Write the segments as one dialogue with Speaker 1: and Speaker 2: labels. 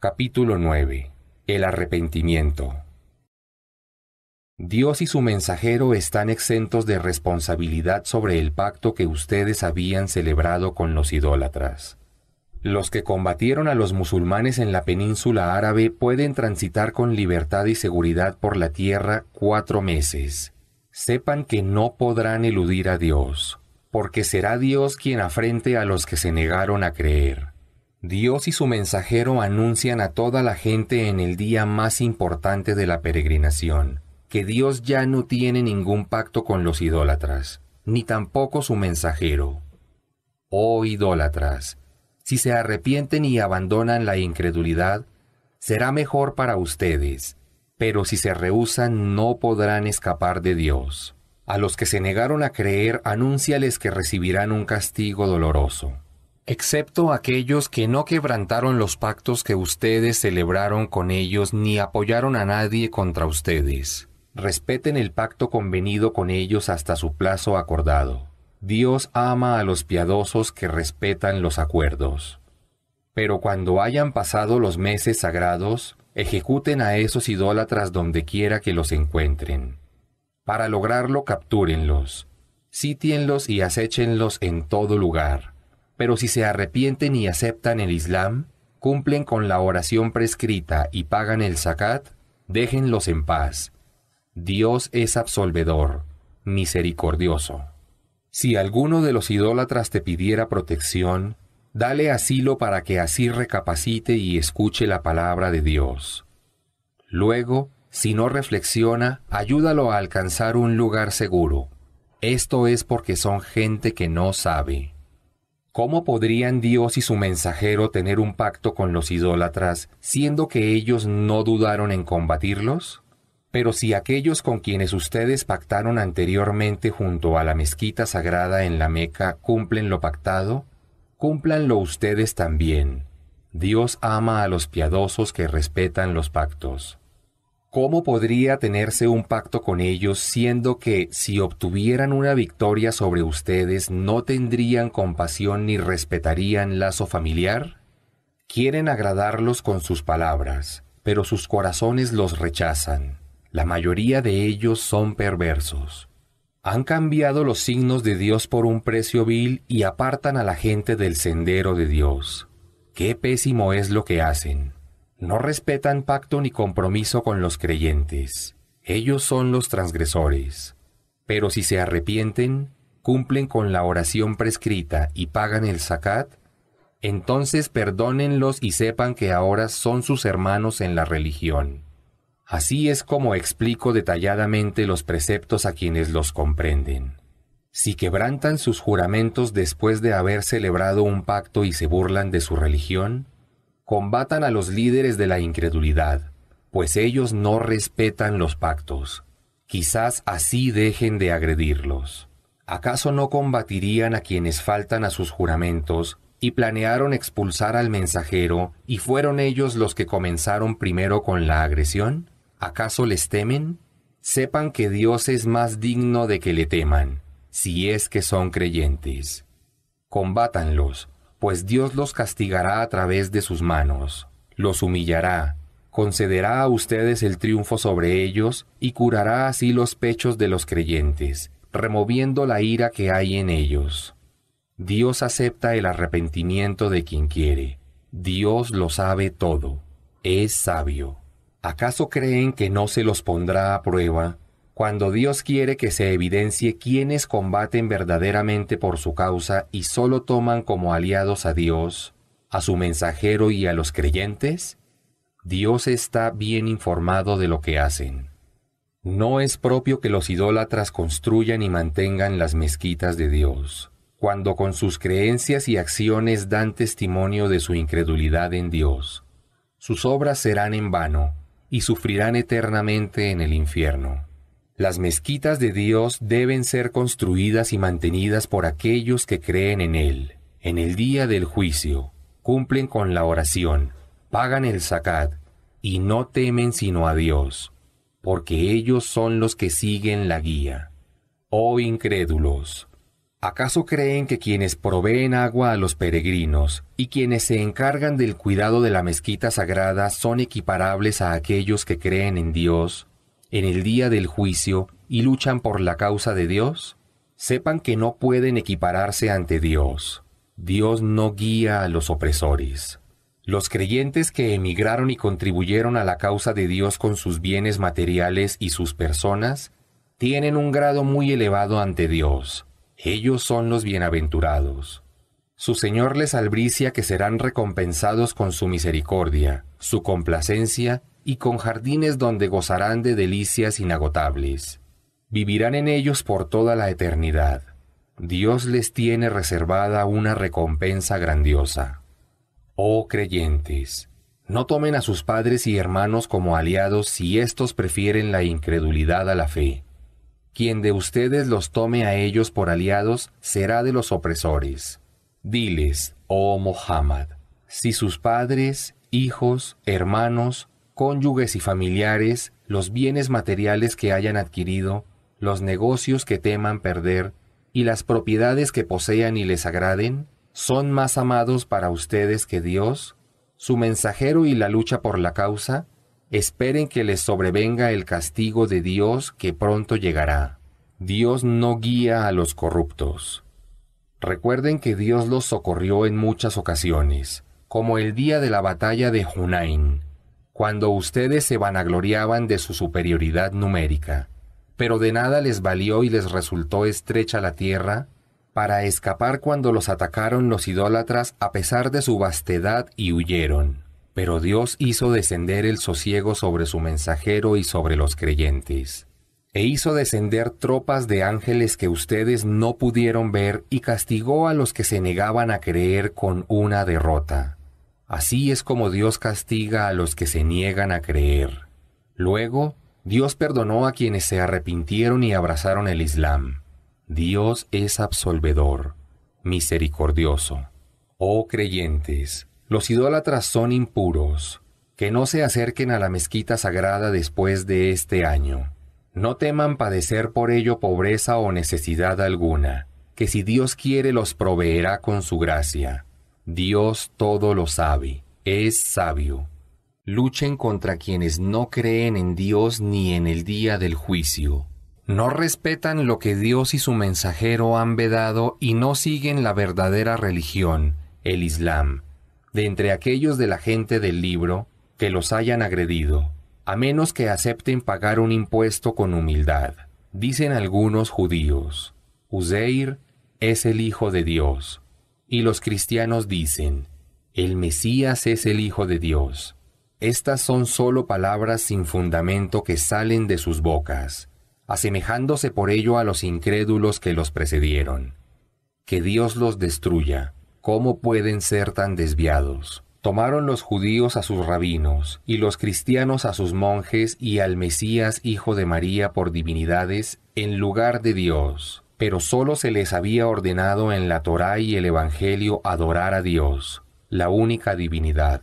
Speaker 1: Capítulo 9. El arrepentimiento. Dios y su mensajero están exentos de responsabilidad sobre el pacto que ustedes habían celebrado con los idólatras. Los que combatieron a los musulmanes en la península árabe pueden transitar con libertad y seguridad por la tierra 4 meses. Sepan que no podrán eludir a Dios, porque será Dios quien afrente a los que se negaron a creer. Dios y su mensajero anuncian a toda la gente en el día más importante de la peregrinación, que Dios ya no tiene ningún pacto con los idólatras, ni tampoco su mensajero. Oh idólatras, si se arrepienten y abandonan la incredulidad, será mejor para ustedes, pero si se rehúsan no podrán escapar de Dios. A los que se negaron a creer, anúnciales que recibirán un castigo doloroso. Excepto aquellos que no quebrantaron los pactos que ustedes celebraron con ellos ni apoyaron a nadie contra ustedes. Respeten el pacto convenido con ellos hasta su plazo acordado. Dios ama a los piadosos que respetan los acuerdos. Pero cuando hayan pasado los meses sagrados, ejecuten a esos idólatras donde quiera que los encuentren. Para lograrlo, captúrenlos, sítienlos y acéchenlos en todo lugar. Pero si se arrepienten y aceptan el Islam, cumplen con la oración prescrita y pagan el zakat, déjenlos en paz. Dios es absolvedor, misericordioso. Si alguno de los idólatras te pidiera protección, dale asilo para que así recapacite y escuche la palabra de Dios. Luego, si no reflexiona, ayúdalo a alcanzar un lugar seguro. Esto es porque son gente que no sabe. ¿Cómo podrían Dios y su mensajero tener un pacto con los idólatras, siendo que ellos no dudaron en combatirlos? Pero si aquellos con quienes ustedes pactaron anteriormente junto a la mezquita sagrada en la Meca cumplen lo pactado, cúmplanlo ustedes también. Dios ama a los piadosos que respetan los pactos. ¿Cómo podría tenerse un pacto con ellos, siendo que, si obtuvieran una victoria sobre ustedes, no tendrían compasión ni respetarían lazo familiar? Quieren agradarlos con sus palabras, pero sus corazones los rechazan. La mayoría de ellos son perversos. Han cambiado los signos de Dios por un precio vil y apartan a la gente del sendero de Dios. ¡Qué pésimo es lo que hacen! No respetan pacto ni compromiso con los creyentes. Ellos son los transgresores. Pero si se arrepienten, cumplen con la oración prescrita y pagan el zakat, entonces perdónenlos y sepan que ahora son sus hermanos en la religión. Así es como explico detalladamente los preceptos a quienes los comprenden. Si quebrantan sus juramentos después de haber celebrado un pacto y se burlan de su religión, combatan a los líderes de la incredulidad, pues ellos no respetan los pactos. Quizás así dejen de agredirlos. ¿Acaso no combatirían a quienes faltan a sus juramentos y planearon expulsar al mensajero y fueron ellos los que comenzaron primero con la agresión? ¿Acaso les temen? Sepan que Dios es más digno de que le teman, si es que son creyentes. Combátanlos, pues Dios los castigará a través de sus manos, los humillará, concederá a ustedes el triunfo sobre ellos y curará así los pechos de los creyentes, removiendo la ira que hay en ellos. Dios acepta el arrepentimiento de quien quiere. Dios lo sabe todo. Es sabio. ¿Acaso creen que no se los pondrá a prueba cuando Dios quiere que se evidencie quiénes combaten verdaderamente por su causa y solo toman como aliados a Dios, a su mensajero y a los creyentes? Dios está bien informado de lo que hacen. No es propio que los idólatras construyan y mantengan las mezquitas de Dios, cuando con sus creencias y acciones dan testimonio de su incredulidad en Dios. Sus obras serán en vano y sufrirán eternamente en el infierno. Las mezquitas de Dios deben ser construidas y mantenidas por aquellos que creen en Él. En el día del juicio, cumplen con la oración, pagan el zakat y no temen sino a Dios, porque ellos son los que siguen la guía. Oh incrédulos, ¿Acaso creen que quienes proveen agua a los peregrinos y quienes se encargan del cuidado de la mezquita sagrada son equiparables a aquellos que creen en Dios en el día del juicio y luchan por la causa de Dios? Sepan que no pueden equipararse ante Dios. Dios no guía a los opresores. Los creyentes que emigraron y contribuyeron a la causa de Dios con sus bienes materiales y sus personas tienen un grado muy elevado ante Dios. Ellos son los bienaventurados. Su Señor les albricia que serán recompensados con su misericordia, su complacencia y con jardines donde gozarán de delicias inagotables. Vivirán en ellos por toda la eternidad. Dios les tiene reservada una recompensa grandiosa. Oh creyentes, no tomen a sus padres y hermanos como aliados si éstos prefieren la incredulidad a la fe. Quien de ustedes los tome a ellos por aliados será de los opresores. Diles, oh Muhammad, si sus padres, hijos, hermanos, cónyuges y familiares, los bienes materiales que hayan adquirido, los negocios que teman perder y las propiedades que posean y les agraden, son más amados para ustedes que Dios, su mensajero y la lucha por la causa, esperen que les sobrevenga el castigo de Dios que pronto llegará. Dios no guía a los corruptos. Recuerden que Dios los socorrió en muchas ocasiones, como el día de la batalla de Hunain, cuando ustedes se vanagloriaban de su superioridad numérica, pero de nada les valió y les resultó estrecha la tierra para escapar cuando los atacaron los idólatras a pesar de su vastedad y huyeron. Pero Dios hizo descender el sosiego sobre su mensajero y sobre los creyentes, e hizo descender tropas de ángeles que ustedes no pudieron ver y castigó a los que se negaban a creer con una derrota. Así es como Dios castiga a los que se niegan a creer. Luego, Dios perdonó a quienes se arrepintieron y abrazaron el Islam. Dios es absolvedor, misericordioso. Oh creyentes, los idólatras son impuros, que no se acerquen a la mezquita sagrada después de este año. No teman padecer por ello pobreza o necesidad alguna, que si Dios quiere los proveerá con su gracia. Dios todo lo sabe, es sabio. Luchen contra quienes no creen en Dios ni en el día del juicio. No respetan lo que Dios y su mensajero han vedado y no siguen la verdadera religión, el Islam, de entre aquellos de la gente del libro que los hayan agredido, a menos que acepten pagar un impuesto con humildad. Dicen algunos judíos, Uzeir es el Hijo de Dios, y los cristianos dicen, el Mesías es el Hijo de Dios. Estas son solo palabras sin fundamento que salen de sus bocas, asemejándose por ello a los incrédulos que los precedieron. Que Dios los destruya. ¿Cómo pueden ser tan desviados? Tomaron los judíos a sus rabinos, y los cristianos a sus monjes y al Mesías hijo de María por divinidades, en lugar de Dios. Pero solo se les había ordenado en la Torá y el Evangelio adorar a Dios, la única divinidad.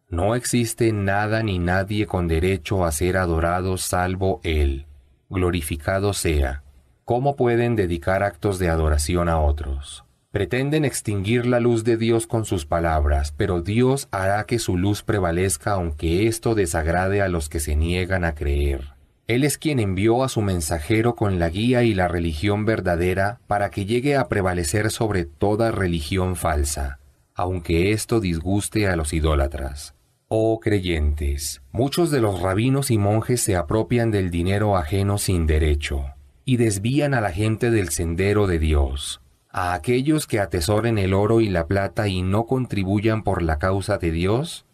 Speaker 1: No existe nada ni nadie con derecho a ser adorado salvo Él. Glorificado sea. ¿Cómo pueden dedicar actos de adoración a otros? Pretenden extinguir la luz de Dios con sus palabras, pero Dios hará que su luz prevalezca aunque esto desagrade a los que se niegan a creer. Él es quien envió a su mensajero con la guía y la religión verdadera para que llegue a prevalecer sobre toda religión falsa, aunque esto disguste a los idólatras. Oh creyentes, muchos de los rabinos y monjes se apropian del dinero ajeno sin derecho, y desvían a la gente del sendero de Dios. A aquellos que atesoren el oro y la plata y no contribuyan por la causa de Dios,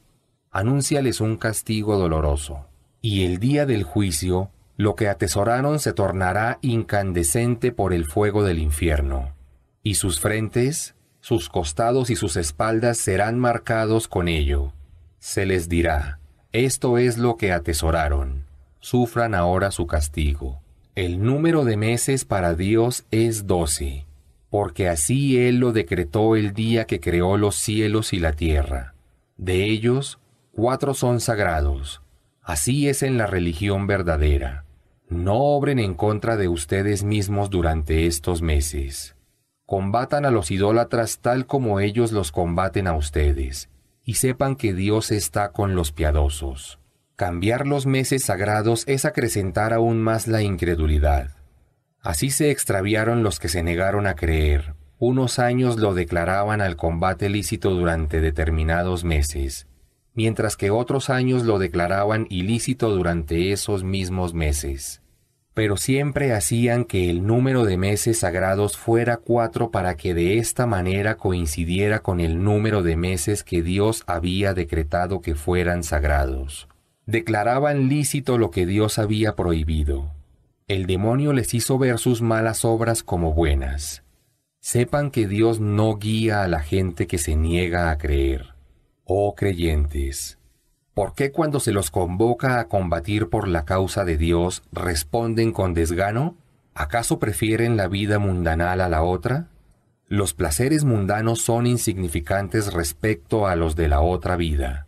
Speaker 1: anúnciales un castigo doloroso. Y el día del juicio, lo que atesoraron se tornará incandescente por el fuego del infierno, y sus frentes, sus costados y sus espaldas serán marcados con ello. Se les dirá, esto es lo que atesoraron, sufran ahora su castigo. El número de meses para Dios es 12, porque así Él lo decretó el día que creó los cielos y la tierra. De ellos, 4 son sagrados. Así es en la religión verdadera. No obren en contra de ustedes mismos durante estos meses. Combatan a los idólatras tal como ellos los combaten a ustedes, y sepan que Dios está con los piadosos. Cambiar los meses sagrados es acrecentar aún más la incredulidad. Así se extraviaron los que se negaron a creer. Unos años lo declaraban al combate lícito durante determinados meses, mientras que otros años lo declaraban ilícito durante esos mismos meses. Pero siempre hacían que el número de meses sagrados fuera 4 para que de esta manera coincidiera con el número de meses que Dios había decretado que fueran sagrados. Declaraban lícito lo que Dios había prohibido. El demonio les hizo ver sus malas obras como buenas. Sepan que Dios no guía a la gente que se niega a creer. Oh creyentes, ¿por qué cuando se los convoca a combatir por la causa de Dios responden con desgano? ¿Acaso prefieren la vida mundanal a la otra? Los placeres mundanos son insignificantes respecto a los de la otra vida.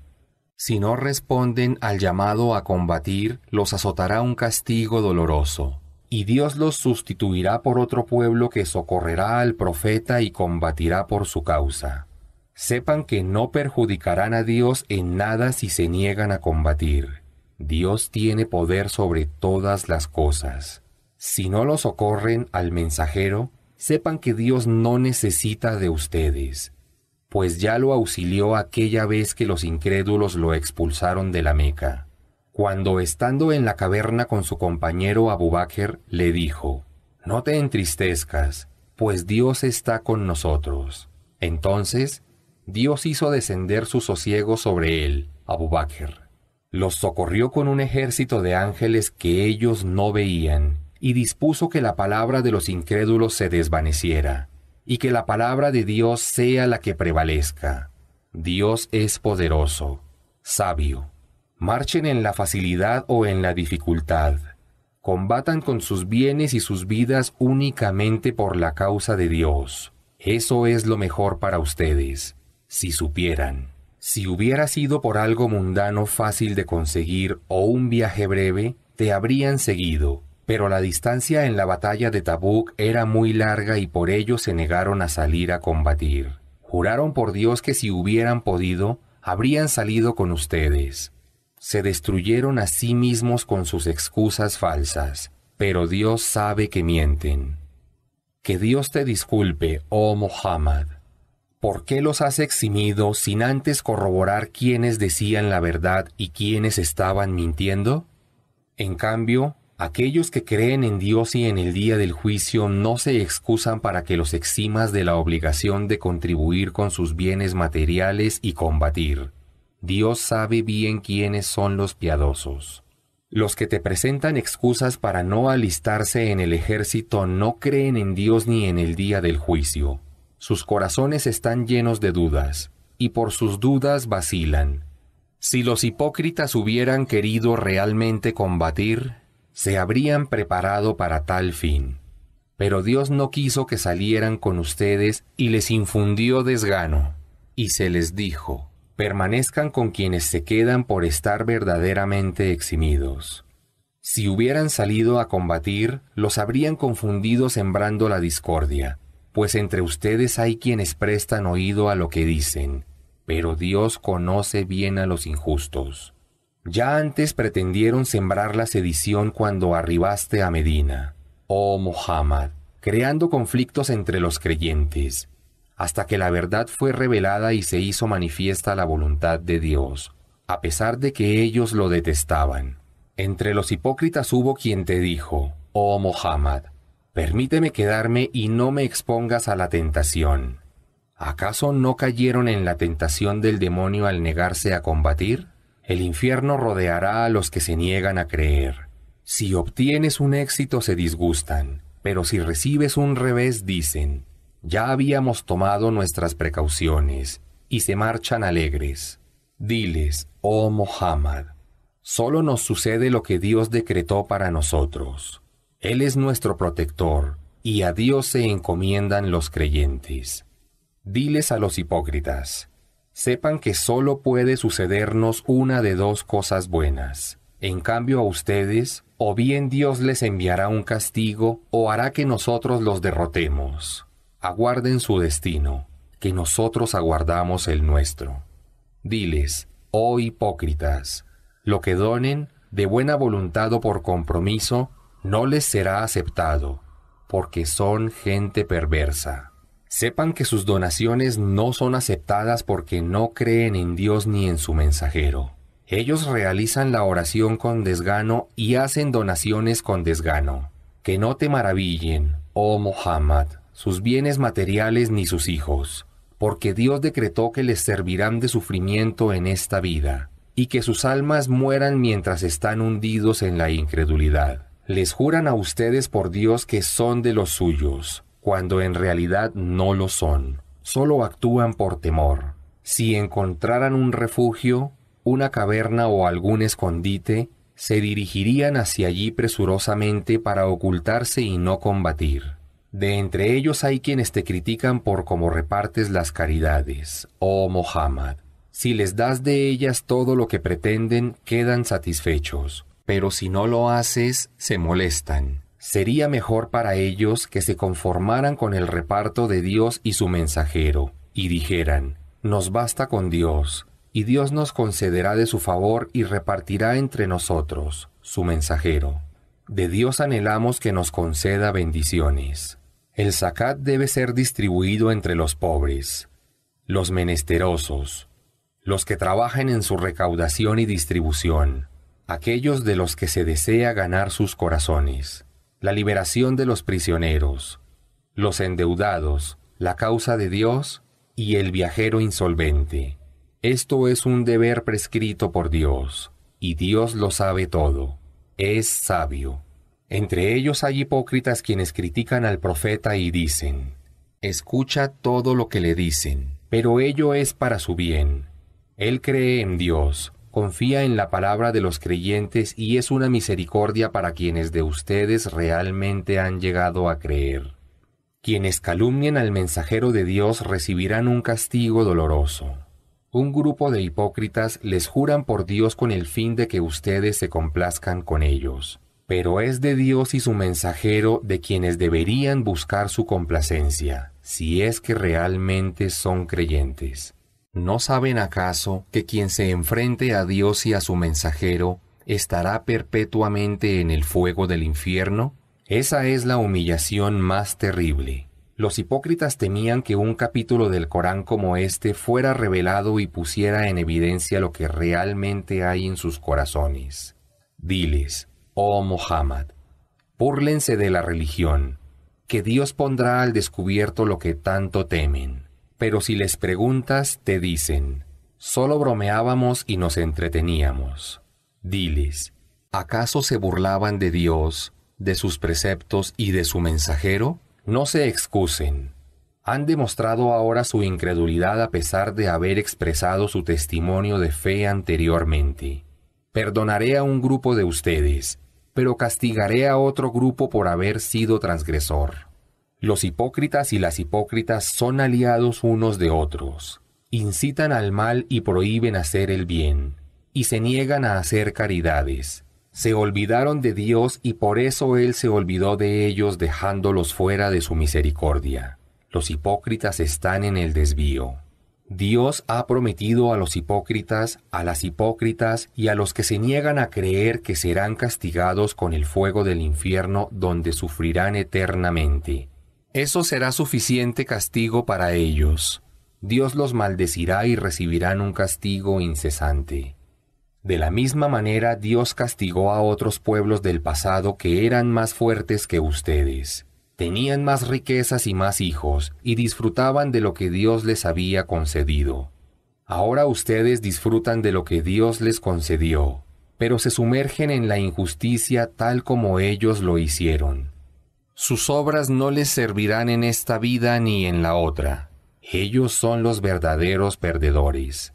Speaker 1: Si no responden al llamado a combatir, los azotará un castigo doloroso, y Dios los sustituirá por otro pueblo que socorrerá al profeta y combatirá por su causa. Sepan que no perjudicarán a Dios en nada si se niegan a combatir. Dios tiene poder sobre todas las cosas. Si no lo socorren al mensajero, sepan que Dios no necesita de ustedes, pues ya lo auxilió aquella vez que los incrédulos lo expulsaron de la Meca. Cuando estando en la caverna con su compañero Abu Bakr, le dijo: «No te entristezcas, pues Dios está con nosotros». Entonces, Dios hizo descender su sosiego sobre él, Abu Bakr. Los socorrió con un ejército de ángeles que ellos no veían, y dispuso que la palabra de los incrédulos se desvaneciera, y que la palabra de Dios sea la que prevalezca. Dios es poderoso, sabio. Marchen en la facilidad o en la dificultad. Combatan con sus bienes y sus vidas únicamente por la causa de Dios. Eso es lo mejor para ustedes, si supieran. Si hubiera sido por algo mundano fácil de conseguir o un viaje breve, te habrían seguido. Pero la distancia en la batalla de Tabuk era muy larga y por ello se negaron a salir a combatir. Juraron por Dios que si hubieran podido, habrían salido con ustedes. Se destruyeron a sí mismos con sus excusas falsas, pero Dios sabe que mienten. Que Dios te disculpe, oh Muhammad. ¿Por qué los has eximido sin antes corroborar quiénes decían la verdad y quiénes estaban mintiendo? En cambio, aquellos que creen en Dios y en el día del juicio no se excusan para que los eximas de la obligación de contribuir con sus bienes materiales y combatir. Dios sabe bien quiénes son los piadosos. Los que te presentan excusas para no alistarse en el ejército no creen en Dios ni en el día del juicio. Sus corazones están llenos de dudas, y por sus dudas vacilan. Si los hipócritas hubieran querido realmente combatir, se habrían preparado para tal fin. Pero Dios no quiso que salieran con ustedes y les infundió desgano. Y se les dijo: permanezcan con quienes se quedan por estar verdaderamente eximidos. Si hubieran salido a combatir, los habrían confundido sembrando la discordia, pues entre ustedes hay quienes prestan oído a lo que dicen, pero Dios conoce bien a los injustos. Ya antes pretendieron sembrar la sedición cuando arribaste a Medina, oh Muhammad, creando conflictos entre los creyentes, hasta que la verdad fue revelada y se hizo manifiesta la voluntad de Dios, a pesar de que ellos lo detestaban. Entre los hipócritas hubo quien te dijo: oh Muhammad, permíteme quedarme y no me expongas a la tentación. ¿Acaso no cayeron en la tentación del demonio al negarse a combatir? El infierno rodeará a los que se niegan a creer. Si obtienes un éxito se disgustan, pero si recibes un revés dicen: ya habíamos tomado nuestras precauciones, y se marchan alegres. Diles, oh Muhammad, solo nos sucede lo que Dios decretó para nosotros. Él es nuestro protector, y a Dios se encomiendan los creyentes. Diles a los hipócritas: sepan que solo puede sucedernos una de dos cosas buenas. En cambio a ustedes, o bien Dios les enviará un castigo, o hará que nosotros los derrotemos. aguarden su destino, que nosotros aguardamos el nuestro. Diles, oh hipócritas, lo que donen, de buena voluntad o por compromiso, no les será aceptado, porque son gente perversa. Sepan que sus donaciones no son aceptadas porque no creen en Dios ni en su mensajero. Ellos realizan la oración con desgano y hacen donaciones con desgano. Que no te maravillen, oh Muhammad, sus bienes materiales ni sus hijos, porque Dios decretó que les servirán de sufrimiento en esta vida, y que sus almas mueran mientras están hundidos en la incredulidad. Les juran a ustedes por Dios que son de los suyos, cuando en realidad no lo son. Solo actúan por temor. Si encontraran un refugio, una caverna o algún escondite, se dirigirían hacia allí presurosamente para ocultarse y no combatir. De entre ellos hay quienes te critican por cómo repartes las caridades, oh Muhammad. Si les das de ellas todo lo que pretenden, quedan satisfechos, pero si no lo haces, se molestan. Sería mejor para ellos que se conformaran con el reparto de Dios y su mensajero, y dijeran, nos basta con Dios, y Dios nos concederá de su favor y repartirá entre nosotros, su mensajero. De Dios anhelamos que nos conceda bendiciones. El zakat debe ser distribuido entre los pobres, los menesterosos, los que trabajan en su recaudación y distribución, aquellos de los que se desea ganar sus corazones, la liberación de los prisioneros, los endeudados, la causa de Dios y el viajero insolvente. Esto es un deber prescrito por Dios, y Dios lo sabe todo. Es sabio. Entre ellos hay hipócritas quienes critican al profeta y dicen, escucha todo lo que le dicen, pero ello es para su bien. Él cree en Dios, confía en la palabra de los creyentes y es una misericordia para quienes de ustedes realmente han llegado a creer. Quienes calumnien al mensajero de Dios recibirán un castigo doloroso. Un grupo de hipócritas les juran por Dios con el fin de que ustedes se complazcan con ellos. Pero es de Dios y su mensajero de quienes deberían buscar su complacencia, si es que realmente son creyentes. ¿No saben acaso que quien se enfrente a Dios y a su mensajero estará perpetuamente en el fuego del infierno? Esa es la humillación más terrible. Los hipócritas temían que un capítulo del Corán como este fuera revelado y pusiera en evidencia lo que realmente hay en sus corazones. Diles, oh Muhammad, búrlense de la religión, que Dios pondrá al descubierto lo que tanto temen. Pero si les preguntas, te dicen, solo bromeábamos y nos entreteníamos. Diles, ¿acaso se burlaban de Dios, de sus preceptos y de su mensajero? No se excusen. Han demostrado ahora su incredulidad a pesar de haber expresado su testimonio de fe anteriormente. Perdonaré a un grupo de ustedes, pero castigaré a otro grupo por haber sido transgresor. Los hipócritas y las hipócritas son aliados unos de otros. Incitan al mal y prohíben hacer el bien, y se niegan a hacer caridades. Se olvidaron de Dios y por eso Él se olvidó de ellos dejándolos fuera de su misericordia. Los hipócritas están en el desvío. Dios ha prometido a los hipócritas, a las hipócritas y a los que se niegan a creer que serán castigados con el fuego del infierno donde sufrirán eternamente. Eso será suficiente castigo para ellos. Dios los maldecirá y recibirán un castigo incesante. De la misma manera, Dios castigó a otros pueblos del pasado que eran más fuertes que ustedes. Tenían más riquezas y más hijos, y disfrutaban de lo que Dios les había concedido. Ahora ustedes disfrutan de lo que Dios les concedió, pero se sumergen en la injusticia tal como ellos lo hicieron. Sus obras no les servirán en esta vida ni en la otra. Ellos son los verdaderos perdedores.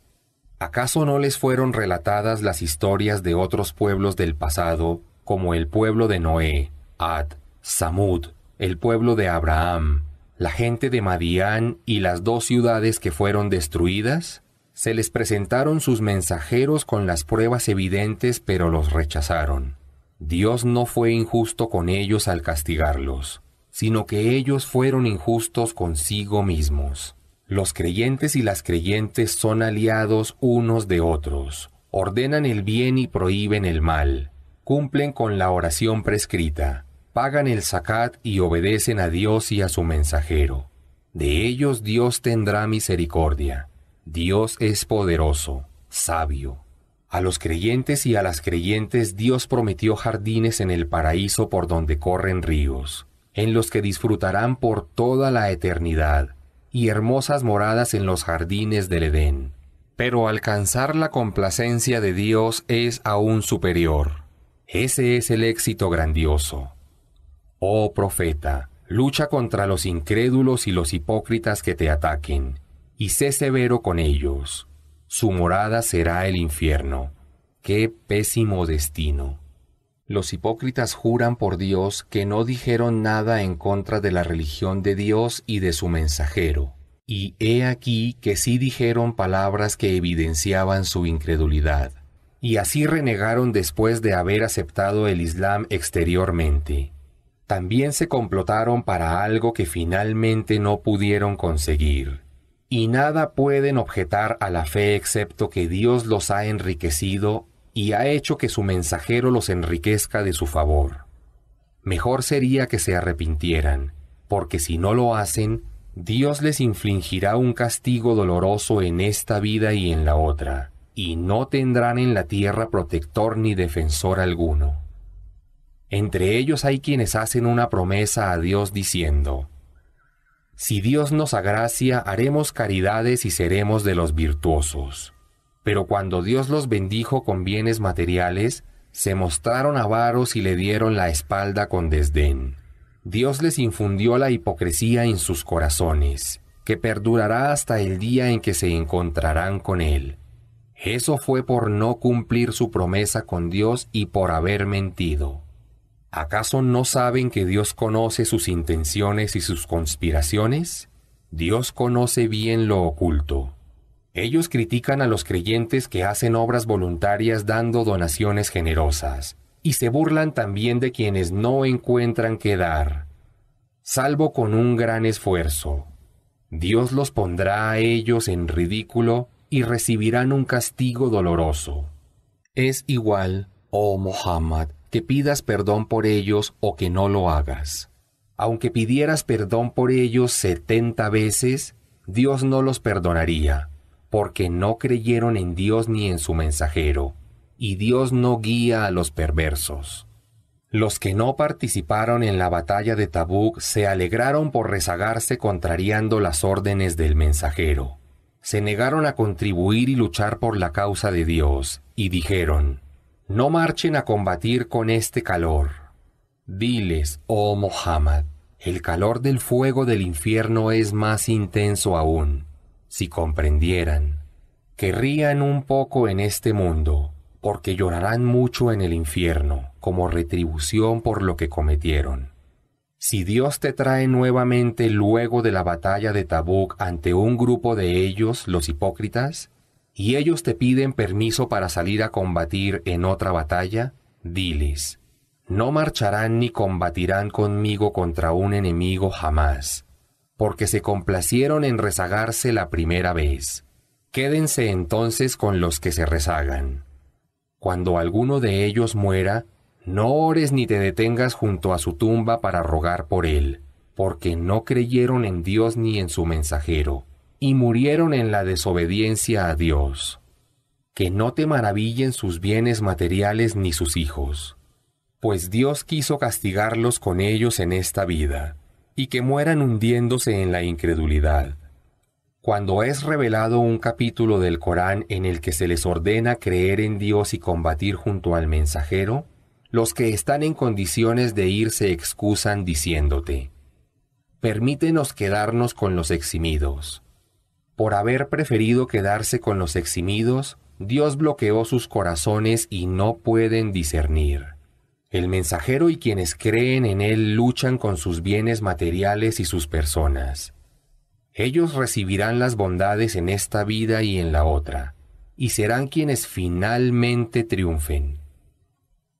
Speaker 1: ¿Acaso no les fueron relatadas las historias de otros pueblos del pasado, como el pueblo de Noé, Ad, Samud, el pueblo de Abraham, la gente de Madián y las 2 ciudades que fueron destruidas? Se les presentaron sus mensajeros con las pruebas evidentes, pero los rechazaron. Dios no fue injusto con ellos al castigarlos. sino que ellos fueron injustos consigo mismos. Los creyentes y las creyentes son aliados unos de otros, ordenan el bien y prohíben el mal, cumplen con la oración prescrita, pagan el zakat y obedecen a Dios y a su mensajero. De ellos Dios tendrá misericordia. Dios es poderoso, sabio. A los creyentes y a las creyentes Dios prometió jardines en el paraíso por donde corren ríos, en los que disfrutarán por toda la eternidad, y hermosas moradas en los jardines del Edén. Pero alcanzar la complacencia de Dios es aún superior. Ese es el éxito grandioso. Oh profeta, lucha contra los incrédulos y los hipócritas que te ataquen, y sé severo con ellos. Su morada será el infierno. ¡Qué pésimo destino! Los hipócritas juran por Dios que no dijeron nada en contra de la religión de Dios y de su mensajero, y he aquí que sí dijeron palabras que evidenciaban su incredulidad, y así renegaron después de haber aceptado el Islam exteriormente. También se complotaron para algo que finalmente no pudieron conseguir, y nada pueden objetar a la fe excepto que Dios los ha enriquecido y ha hecho que su mensajero los enriquezca de su favor. Mejor sería que se arrepintieran, porque si no lo hacen, Dios les infligirá un castigo doloroso en esta vida y en la otra, y no tendrán en la tierra protector ni defensor alguno. Entre ellos hay quienes hacen una promesa a Dios diciendo: si Dios nos agracia, haremos caridades y seremos de los virtuosos. Pero cuando Dios los bendijo con bienes materiales, se mostraron avaros y le dieron la espalda con desdén. Dios les infundió la hipocresía en sus corazones, que perdurará hasta el día en que se encontrarán con Él. Eso fue por no cumplir su promesa con Dios y por haber mentido. ¿Acaso no saben que Dios conoce sus intenciones y sus conspiraciones? Dios conoce bien lo oculto. Ellos critican a los creyentes que hacen obras voluntarias dando donaciones generosas, y se burlan también de quienes no encuentran qué dar, salvo con un gran esfuerzo. Dios los pondrá a ellos en ridículo y recibirán un castigo doloroso. Es igual, oh Muhammad, que pidas perdón por ellos o que no lo hagas. Aunque pidieras perdón por ellos 70 veces, Dios no los perdonaría, porque no creyeron en Dios ni en su mensajero, y Dios no guía a los perversos. Los que no participaron en la batalla de Tabuk se alegraron por rezagarse contrariando las órdenes del mensajero. Se negaron a contribuir y luchar por la causa de Dios, y dijeron: no marchen a combatir con este calor. Diles, oh Muhammad, el calor del fuego del infierno es más intenso aún. Si comprendieran, querrían un poco en este mundo, porque llorarán mucho en el infierno, como retribución por lo que cometieron. Si Dios te trae nuevamente luego de la batalla de Tabuk ante un grupo de ellos, los hipócritas, y ellos te piden permiso para salir a combatir en otra batalla, diles: no marcharán ni combatirán conmigo contra un enemigo jamás, porque se complacieron en rezagarse la primera vez. Quédense entonces con los que se rezagan. Cuando alguno de ellos muera, no ores ni te detengas junto a su tumba para rogar por él, porque no creyeron en Dios ni en su mensajero, y murieron en la desobediencia a Dios. Que no te maravillen sus bienes materiales ni sus hijos, pues Dios quiso castigarlos con ellos en esta vida, y que mueran hundiéndose en la incredulidad. Cuando es revelado un capítulo del Corán en el que se les ordena creer en Dios y combatir junto al mensajero, los que están en condiciones de ir se excusan diciéndote: permítenos quedarnos con los eximidos. Por haber preferido quedarse con los eximidos, Dios bloqueó sus corazones y no pueden discernir. El mensajero y quienes creen en él luchan con sus bienes materiales y sus personas. Ellos recibirán las bondades en esta vida y en la otra, y serán quienes finalmente triunfen.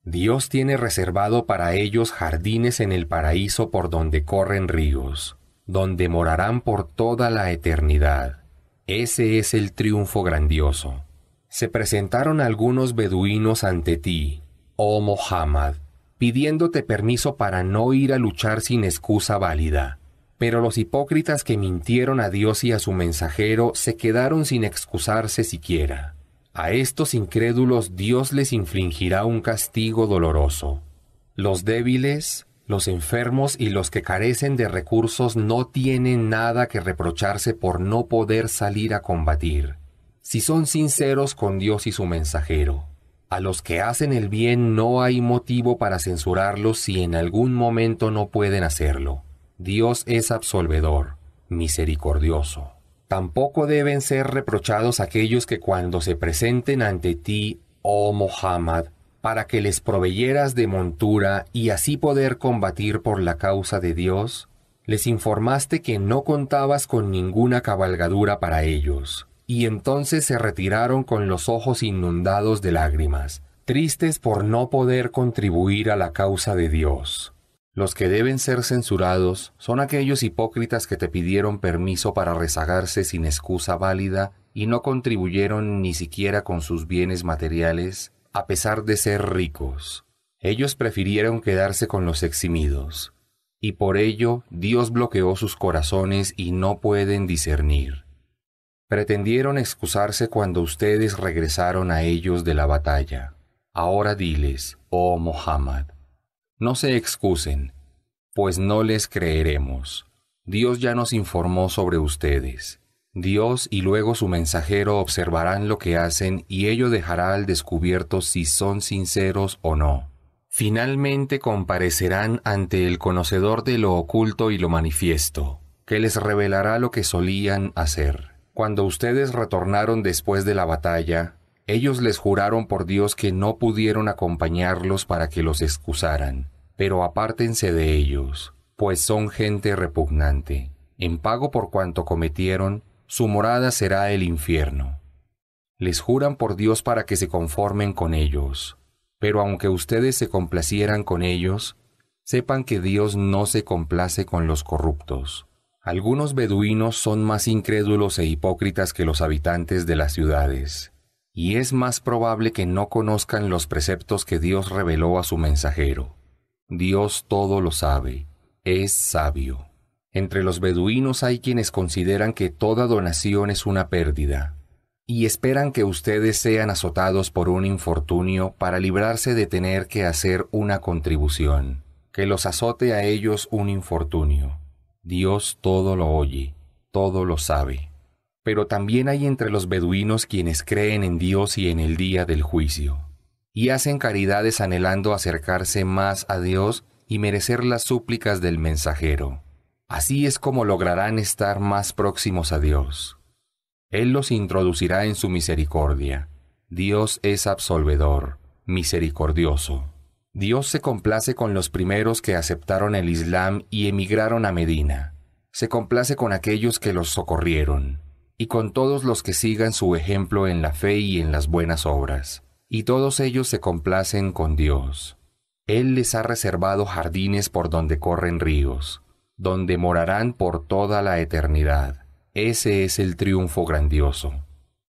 Speaker 1: Dios tiene reservado para ellos jardines en el paraíso por donde corren ríos, donde morarán por toda la eternidad. Ese es el triunfo grandioso. Se presentaron algunos beduinos ante ti, oh Muhammad, pidiéndote permiso para no ir a luchar sin excusa válida. Pero los hipócritas que mintieron a Dios y a su mensajero se quedaron sin excusarse siquiera. A estos incrédulos Dios les infligirá un castigo doloroso. Los débiles, los enfermos y los que carecen de recursos no tienen nada que reprocharse por no poder salir a combatir, si son sinceros con Dios y su mensajero. A los que hacen el bien no hay motivo para censurarlos si en algún momento no pueden hacerlo. Dios es absolvedor, misericordioso. Tampoco deben ser reprochados aquellos que cuando se presenten ante ti, oh Muhammad, para que les proveyeras de montura y así poder combatir por la causa de Dios, les informaste que no contabas con ninguna cabalgadura para ellos, y entonces se retiraron con los ojos inundados de lágrimas, tristes por no poder contribuir a la causa de Dios. Los que deben ser censurados son aquellos hipócritas que te pidieron permiso para rezagarse sin excusa válida y no contribuyeron ni siquiera con sus bienes materiales, a pesar de ser ricos. Ellos prefirieron quedarse con los eximidos, y por ello Dios bloqueó sus corazones y no pueden discernir. Pretendieron excusarse cuando ustedes regresaron a ellos de la batalla. Ahora diles, oh Muhammad, no se excusen, pues no les creeremos. Dios ya nos informó sobre ustedes. Dios y luego su mensajero observarán lo que hacen y ello dejará al descubierto si son sinceros o no. Finalmente comparecerán ante el conocedor de lo oculto y lo manifiesto, que les revelará lo que solían hacer. Cuando ustedes retornaron después de la batalla, ellos les juraron por Dios que no pudieron acompañarlos para que los excusaran, pero apártense de ellos, pues son gente repugnante. En pago por cuanto cometieron, su morada será el infierno. Les juran por Dios para que se conformen con ellos, pero aunque ustedes se complacieran con ellos, sepan que Dios no se complace con los corruptos. Algunos beduinos son más incrédulos e hipócritas que los habitantes de las ciudades, y es más probable que no conozcan los preceptos que Dios reveló a su mensajero. Dios todo lo sabe, es sabio. Entre los beduinos hay quienes consideran que toda donación es una pérdida, y esperan que ustedes sean azotados por un infortunio para librarse de tener que hacer una contribución, que los azote a ellos un infortunio. Dios todo lo oye, todo lo sabe. Pero también hay entre los beduinos quienes creen en Dios y en el día del juicio, y hacen caridades anhelando acercarse más a Dios y merecer las súplicas del mensajero. Así es como lograrán estar más próximos a Dios. Él los introducirá en su misericordia. Dios es absolvedor, misericordioso. Dios se complace con los primeros que aceptaron el Islam y emigraron a Medina. Se complace con aquellos que los socorrieron, y con todos los que sigan su ejemplo en la fe y en las buenas obras. Y todos ellos se complacen con Dios. Él les ha reservado jardines por donde corren ríos, donde morarán por toda la eternidad. Ese es el triunfo grandioso.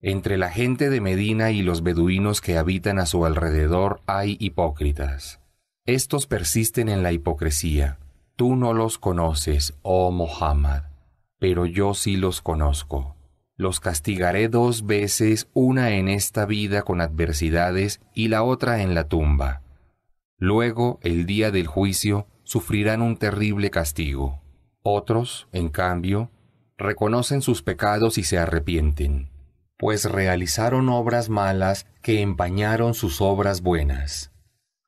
Speaker 1: Entre la gente de Medina y los beduinos que habitan a su alrededor hay hipócritas. Estos persisten en la hipocresía. Tú no los conoces, oh Muhammad, pero yo sí los conozco. Los castigaré 2 veces, una en esta vida con adversidades y la otra en la tumba. Luego, el día del juicio, sufrirán un terrible castigo. Otros, en cambio, reconocen sus pecados y se arrepienten, pues realizaron obras malas que empañaron sus obras buenas.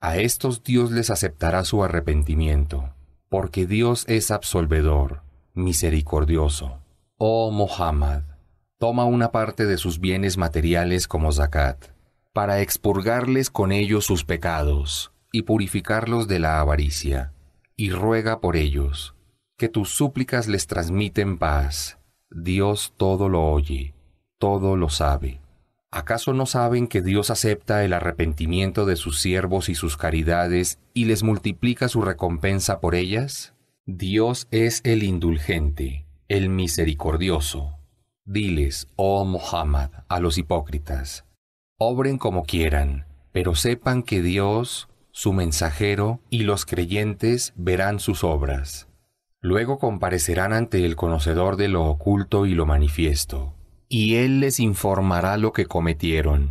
Speaker 1: A estos Dios les aceptará su arrepentimiento, porque Dios es absolvedor, misericordioso. Oh Muhammad, toma una parte de sus bienes materiales como zakat, para expurgarles con ellos sus pecados y purificarlos de la avaricia, y ruega por ellos, que tus súplicas les transmiten paz. Dios todo lo oye, todo lo sabe. ¿Acaso no saben que Dios acepta el arrepentimiento de sus siervos y sus caridades y les multiplica su recompensa por ellas? Dios es el indulgente, el misericordioso. Diles, oh Muhammad, a los hipócritas, obren como quieran, pero sepan que Dios, su mensajero y los creyentes verán sus obras. Luego comparecerán ante el conocedor de lo oculto y lo manifiesto, y Él les informará lo que cometieron.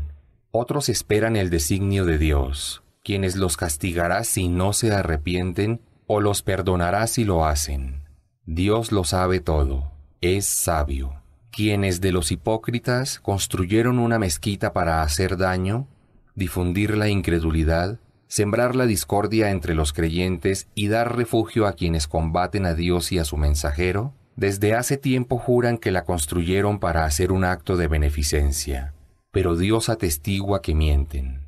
Speaker 1: Otros esperan el designio de Dios, quienes los castigará si no se arrepienten o los perdonará si lo hacen. Dios lo sabe todo, es sabio. Quienes de los hipócritas construyeron una mezquita para hacer daño, difundir la incredulidad, sembrar la discordia entre los creyentes y dar refugio a quienes combaten a Dios y a su mensajero, desde hace tiempo juran que la construyeron para hacer un acto de beneficencia, pero Dios atestigua que mienten.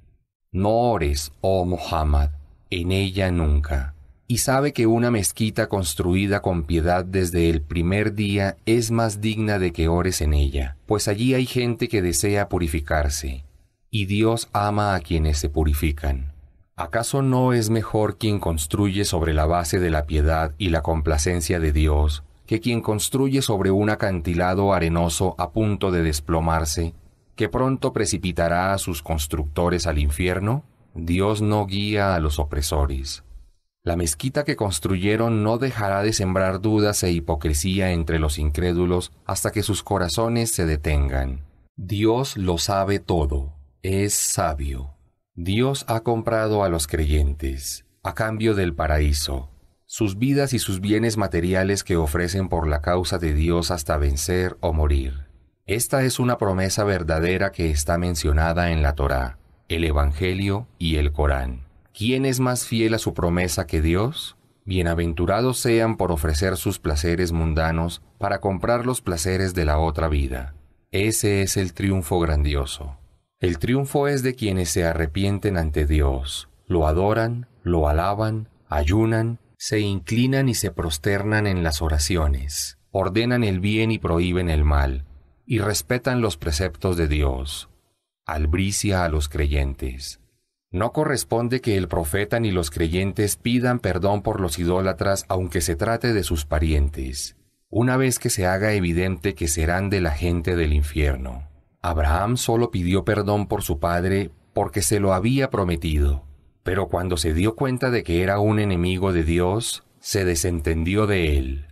Speaker 1: No ores, oh Muhammad, en ella nunca. Y sabe que una mezquita construida con piedad desde el primer día es más digna de que ores en ella, pues allí hay gente que desea purificarse, y Dios ama a quienes se purifican. ¿Acaso no es mejor quien construye sobre la base de la piedad y la complacencia de Dios que quien construye sobre un acantilado arenoso a punto de desplomarse, que pronto precipitará a sus constructores al infierno? Dios no guía a los opresores. La mezquita que construyeron no dejará de sembrar dudas e hipocresía entre los incrédulos hasta que sus corazones se detengan. Dios lo sabe todo, es sabio. Dios ha comprado a los creyentes, a cambio del paraíso, sus vidas y sus bienes materiales que ofrecen por la causa de Dios hasta vencer o morir. Esta es una promesa verdadera que está mencionada en la Torá, el Evangelio y el Corán. ¿Quién es más fiel a su promesa que Dios? Bienaventurados sean por ofrecer sus placeres mundanos para comprar los placeres de la otra vida. Ese es el triunfo grandioso. El triunfo es de quienes se arrepienten ante Dios, lo adoran, lo alaban, ayunan, se inclinan y se prosternan en las oraciones, ordenan el bien y prohíben el mal, y respetan los preceptos de Dios. Albricia a los creyentes. No corresponde que el profeta ni los creyentes pidan perdón por los idólatras aunque se trate de sus parientes, una vez que se haga evidente que serán de la gente del infierno. Abraham solo pidió perdón por su padre porque se lo había prometido, pero cuando se dio cuenta de que era un enemigo de Dios, se desentendió de él.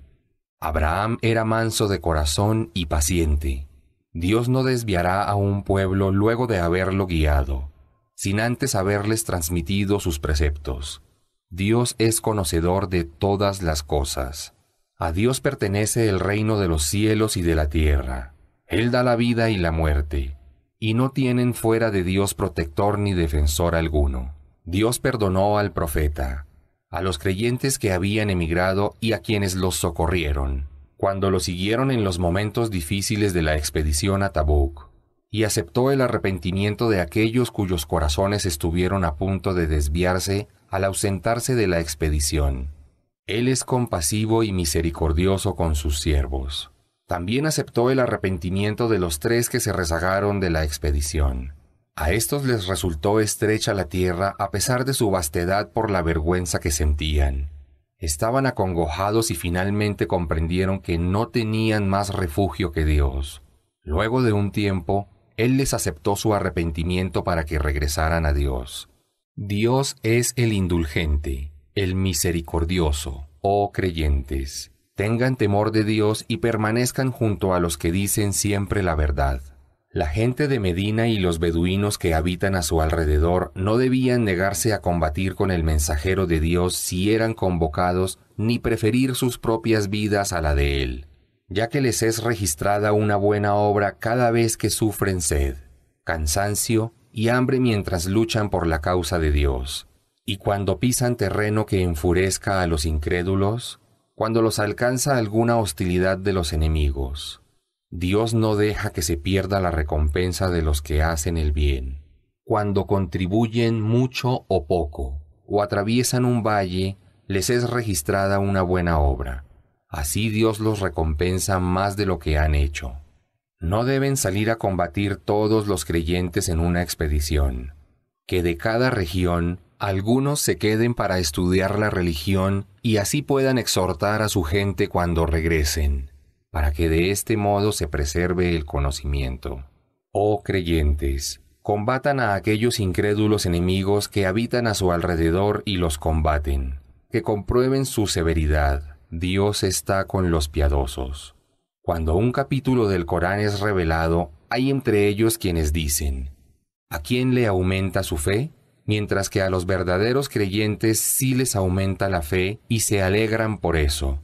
Speaker 1: Abraham era manso de corazón y paciente. Dios no desviará a un pueblo luego de haberlo guiado, sin antes haberles transmitido sus preceptos. Dios es conocedor de todas las cosas. A Dios pertenece el reino de los cielos y de la tierra. Él da la vida y la muerte, y no tienen fuera de Dios protector ni defensor alguno. Dios perdonó al profeta, a los creyentes que habían emigrado y a quienes los socorrieron, cuando lo siguieron en los momentos difíciles de la expedición a Tabuk, y aceptó el arrepentimiento de aquellos cuyos corazones estuvieron a punto de desviarse al ausentarse de la expedición. Él es compasivo y misericordioso con sus siervos. También aceptó el arrepentimiento de los 3 que se rezagaron de la expedición. A estos les resultó estrecha la tierra a pesar de su vastedad por la vergüenza que sentían. Estaban acongojados y finalmente comprendieron que no tenían más refugio que Dios. Luego de un tiempo, Él les aceptó su arrepentimiento para que regresaran a Dios. Dios es el indulgente, el misericordioso, oh creyentes. Tengan temor de Dios y permanezcan junto a los que dicen siempre la verdad. La gente de Medina y los beduinos que habitan a su alrededor no debían negarse a combatir con el mensajero de Dios si eran convocados, ni preferir sus propias vidas a la de él, ya que les es registrada una buena obra cada vez que sufren sed, cansancio y hambre mientras luchan por la causa de Dios. Y cuando pisan terreno que enfurezca a los incrédulos, cuando los alcanza alguna hostilidad de los enemigos, Dios no deja que se pierda la recompensa de los que hacen el bien. Cuando contribuyen mucho o poco, o atraviesan un valle, les es registrada una buena obra. Así Dios los recompensa más de lo que han hecho. No deben salir a combatir todos los creyentes en una expedición. Que de cada región algunos se queden para estudiar la religión y así puedan exhortar a su gente cuando regresen, para que de este modo se preserve el conocimiento. Oh creyentes, combatan a aquellos incrédulos enemigos que habitan a su alrededor y los combaten. Que comprueben su severidad. Dios está con los piadosos. Cuando un capítulo del Corán es revelado, hay entre ellos quienes dicen: ¿a quién le aumenta su fe? Mientras que a los verdaderos creyentes sí les aumenta la fe y se alegran por eso.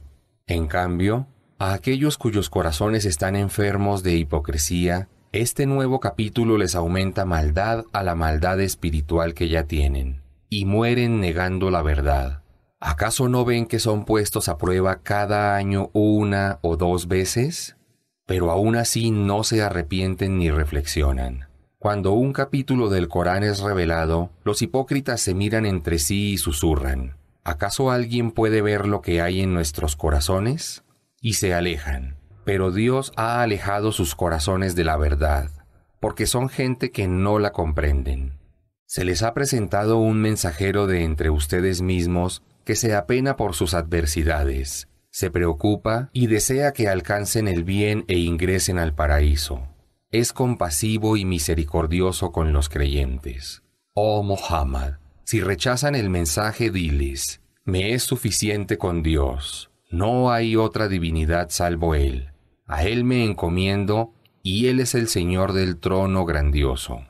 Speaker 1: En cambio, a aquellos cuyos corazones están enfermos de hipocresía, este nuevo capítulo les aumenta maldad a la maldad espiritual que ya tienen, y mueren negando la verdad. ¿Acaso no ven que son puestos a prueba cada año 1 o 2 veces? Pero aún así no se arrepienten ni reflexionan. Cuando un capítulo del Corán es revelado, los hipócritas se miran entre sí y susurran: ¿acaso alguien puede ver lo que hay en nuestros corazones? Y se alejan. Pero Dios ha alejado sus corazones de la verdad, porque son gente que no la comprenden. Se les ha presentado un mensajero de entre ustedes mismos que se apena por sus adversidades, se preocupa y desea que alcancen el bien e ingresen al paraíso. Es compasivo y misericordioso con los creyentes. Oh Muhammad, si rechazan el mensaje, diles: me es suficiente con Dios. No hay otra divinidad salvo Él. A Él me encomiendo y Él es el Señor del trono grandioso.